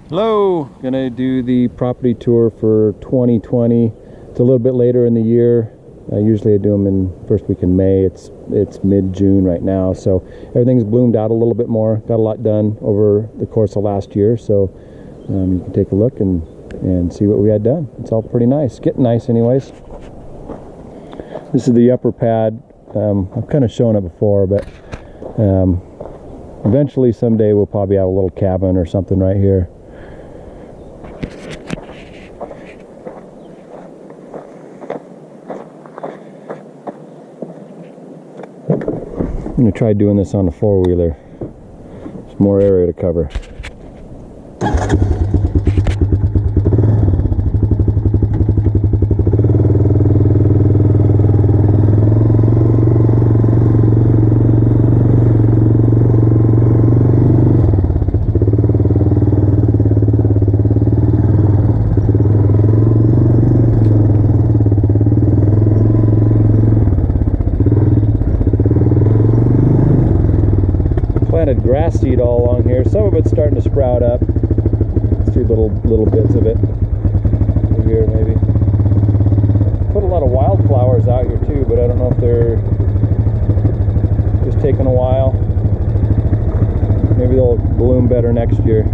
Hello, gonna do the property tour for 2020. It's a little bit later in the year. Usually I do them in first week in May. It's mid-June right now, so everything's bloomed out a little bit more. Got a lot done over the course of last year, so you can take a look and see what we had done. It's all pretty nice, getting nice anyways. This is the upper pad. I've kind of shown it before, but eventually someday we'll probably have a little cabin or something right here. I'm going to try doing this on the four-wheeler. There's more area to cover. Planted grass seed all along here. Some of it's starting to sprout up. See little bits of it over here maybe. Put a lot of wildflowers out here too, but I don't know if they're just taking a while. Maybe they'll bloom better next year.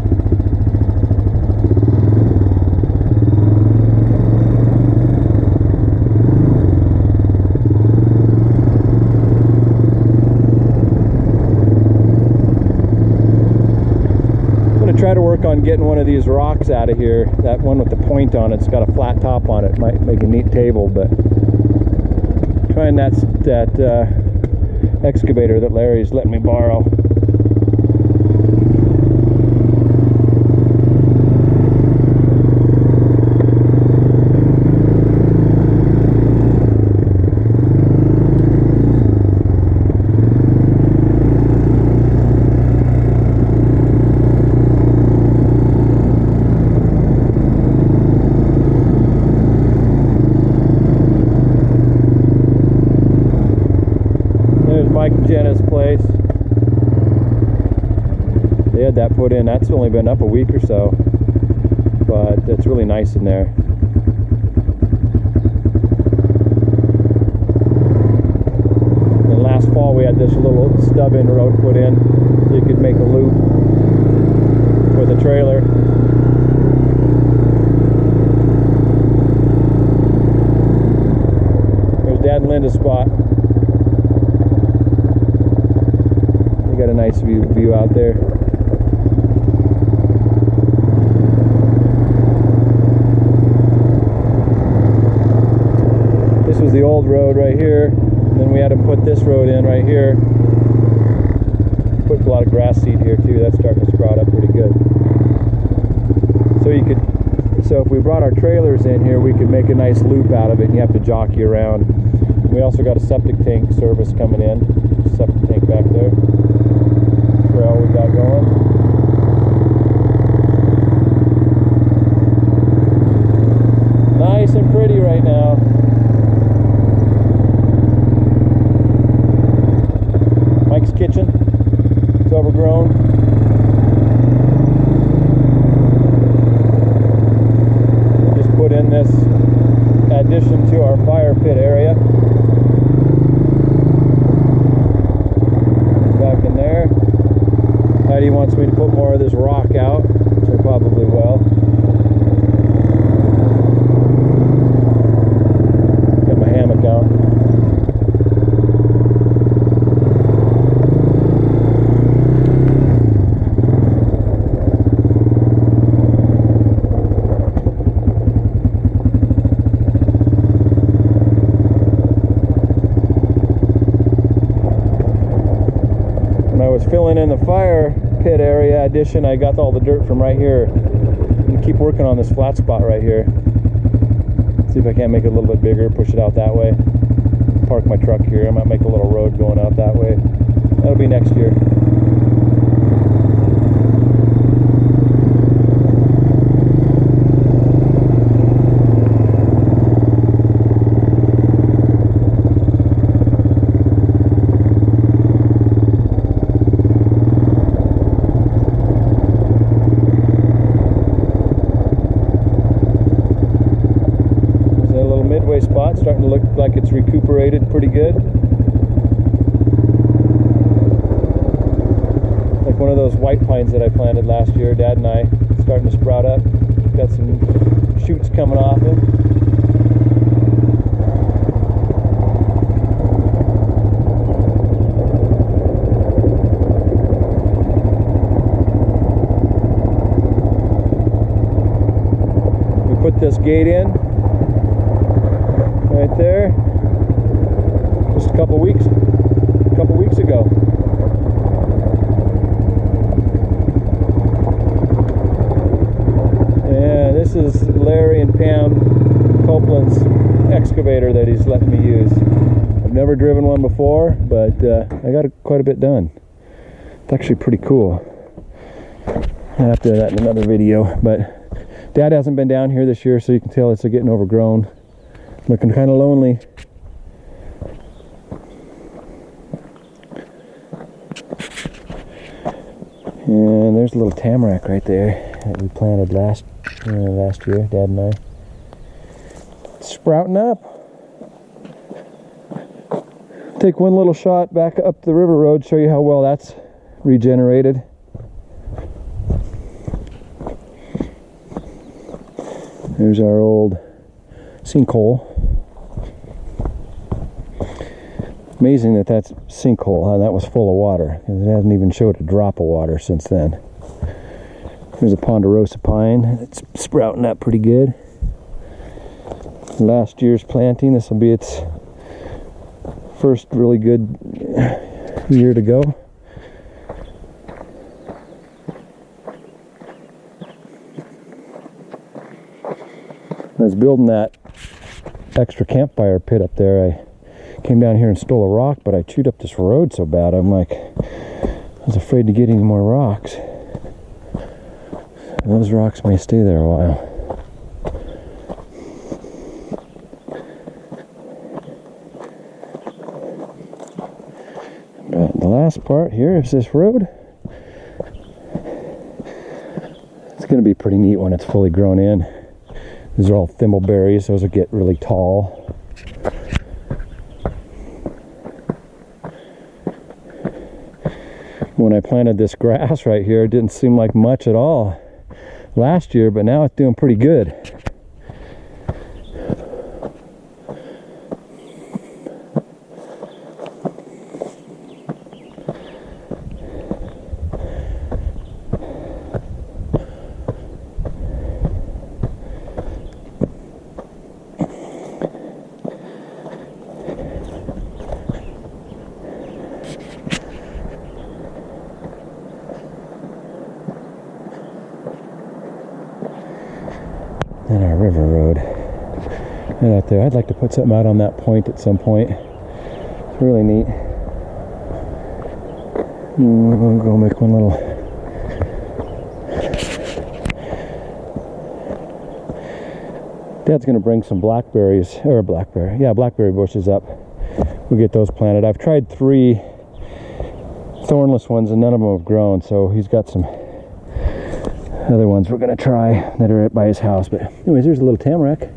Try to work on getting one of these rocks out of here. That one with the point on it's got a flat top on it. Might make a neat table, but trying that excavator that Larry's letting me borrow. Mike and Jenna's place. They had that put in. That's only been up a week or so, but it's really nice in there. And last fall we had this little stub-in road put in so you could make a loop with a trailer. There's Dad and Linda's spot. Got a nice view out there. This was the old road right here. And then we had to put this road in right here. Put a lot of grass seed here too. That's starting to sprout up pretty good. So if we brought our trailers in here, we could make a nice loop out of it, and you have to jockey around. We also got a septic tank service coming in. Septic tank back there. Trail we got going. Nice and pretty right now. Mike's kitchen. It's overgrown. Just put in this addition to our fire pit area. Back in there. Heidi wants me to put more of this rock out, which I probably will. Get my hammock out. When I was filling in the fire pit area addition, I got all the dirt from right here. I'm gonna keep working on this flat spot right here. See if I can't make it a little bit bigger, push it out that way. Park my truck here. I might make a little road going out that way. That'll be next year. it's recuperated pretty good. Like one of those white pines that I planted last year, Dad and I, starting to sprout up. Got some shoots coming off it. We put this gate in right there just a couple weeks ago. And this is Larry and Pam Copeland's excavator that he's letting me use. I've never driven one before, but I got quite a bit done. It's actually pretty cool. I'll have to do that in another video, but Dad hasn't been down here this year, so you can tell it's getting overgrown. Looking kind of lonely. And there's a little tamarack right there that we planted last year, Dad and I. It's sprouting up. Take one little shot back up the river road, show you how well that's regenerated. There's our old sinkhole. Amazing that that's sinkhole, huh? That was full of water, because it hasn't even showed a drop of water since then. There's a ponderosa pine. It's sprouting up pretty good. Last year's planting. This will be its first really good year to go. When I was building that extra campfire pit up there, I came down here and stole a rock, but I chewed up this road so bad, I was afraid to get any more rocks. And those rocks may stay there a while. But the last part here is this road. It's going to be pretty neat when it's fully grown in. These are all thimbleberries. Those will get really tall. When I planted this grass right here, it didn't seem like much at all last year, but now it's doing pretty good. And our river road right out there. I'd like to put something out on that point at some point. It's really neat. We'll go make one little Dad's gonna bring some blackberry bushes up. We'll get those planted. I've tried 3 thornless ones and none of them have grown, so he's got some other ones we're gonna try that are by his house. But anyways, there's a little tamarack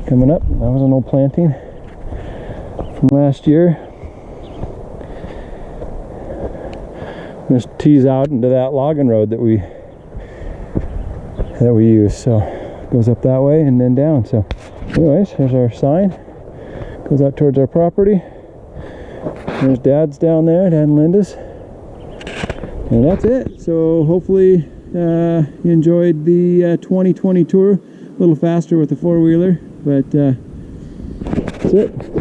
coming up. That was an old planting from last year. Just tease out into that logging road that we use. So it goes up that way and then down. So anyways, here's our sign. Goes out towards our property. There's Dad's down there, Dad and Linda's. And that's it. So hopefully you enjoyed the 2020 tour. A little faster with the 4-wheeler, but that's it.